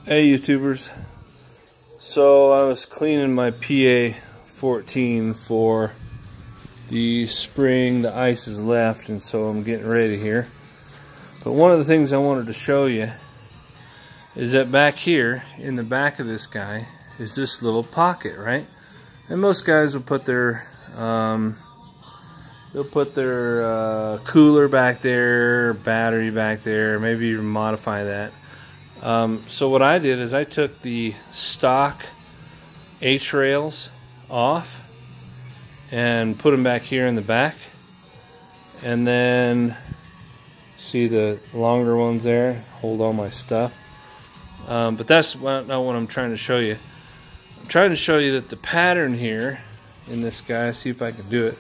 Hey YouTubers, so I was cleaning my PA14 for the spring. The ice is left, and so I'm getting ready here. But one of the things I wanted to show you is that back here in the back of this guy is this little pocket, right? And most guys will put their cooler back there, battery back there, maybe even modify that. So what I did is I took the stock H-rails off and put them back here in the back, and then see the longer ones there hold all my stuff. But that's not what I'm trying to show you. I'm trying to show you that the pattern here in this guy, see if I can do it.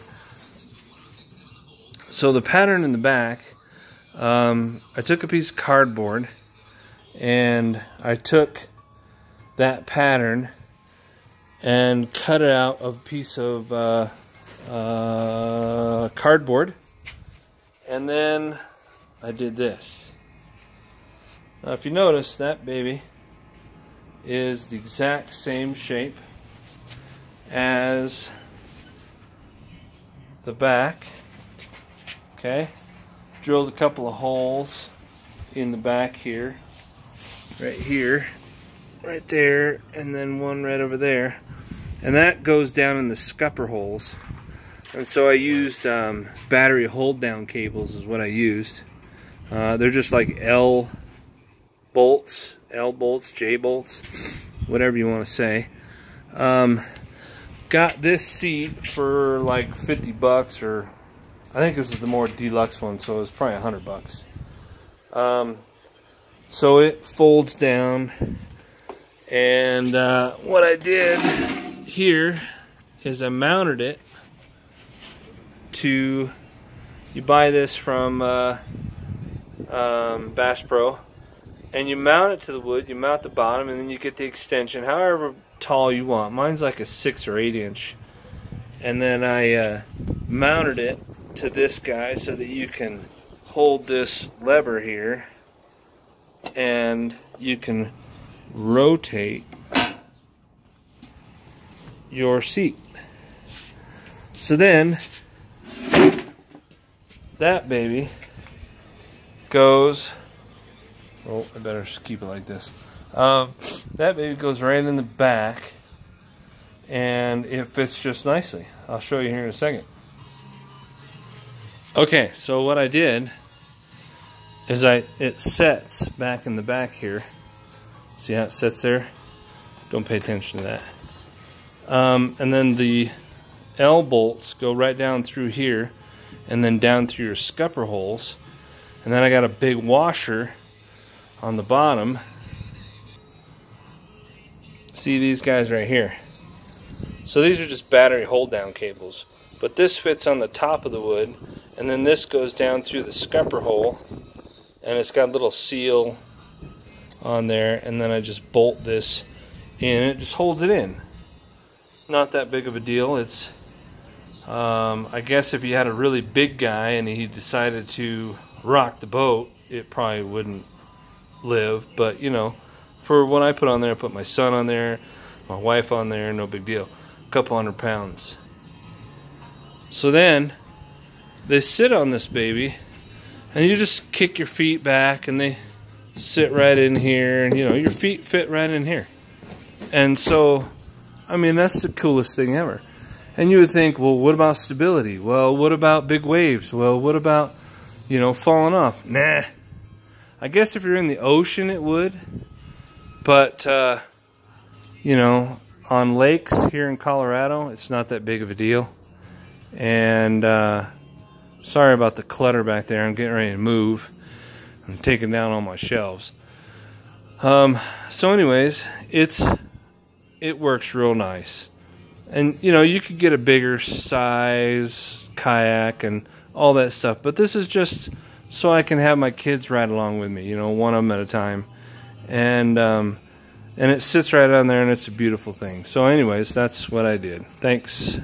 So the pattern in the back, I took a piece of cardboard and I took that pattern and cut it out of a piece of cardboard, and then I did this. Now if you notice, that baby is the exact same shape as the back. Okay, drilled a couple of holes in the back here, right here, right there, and then one right over there, and that goes down in the scupper holes. And so I used battery hold down cables is what I used. They're just like L bolts, J bolts, whatever you want to say. Got this seat for like 50 bucks, or I think this is the more deluxe one, so it was probably 100 bucks. So it folds down, and what I did here is I mounted it to, you buy this from Bass Pro, and you mount it to the wood, you mount the bottom, and then you get the extension however tall you want. Mine's like a 6 or 8 inch. And then I mounted it to this guy so that you can hold this lever here and you can rotate your seat. So then that baby goes, oh, I better keep it like this. That baby goes right in the back, and it fits just nicely. I'll show you here in a second. Okay, so what I did is it sets back in the back here. See how it sits there? Don't pay attention to that. And then the L bolts go right down through here and then down through your scupper holes. And then I got a big washer on the bottom. See these guys right here? So these are just battery hold down cables. But this fits on the top of the wood, and then this goes down through the scupper hole, and it's got a little seal on there, and then I just bolt this in. It just holds it in. Not that big of a deal. It's I guess if you had a really big guy and he decided to rock the boat, it probably wouldn't live. But you know, for what I put on there, I put my son on there, my wife on there, no big deal. A couple 100 pounds. So then they sit on this baby, and you just kick your feet back and they sit right in here, and you know, your feet fit right in here. And so, I mean, that's the coolest thing ever. And you would think, well, what about stability? Well, what about big waves? Well, what about, you know, falling off? Nah. I guess if you're in the ocean it would, but you know, on lakes here in Colorado, it's not that big of a deal. And sorry about the clutter back there. I'm getting ready to move. I'm taking down all my shelves. So anyways, it works real nice. And you know, you could get a bigger size kayak and all that stuff, but this is just so I can have my kids ride along with me, you know, one of them at a time. And it sits right on there, and it's a beautiful thing. So anyways, that's what I did. Thanks.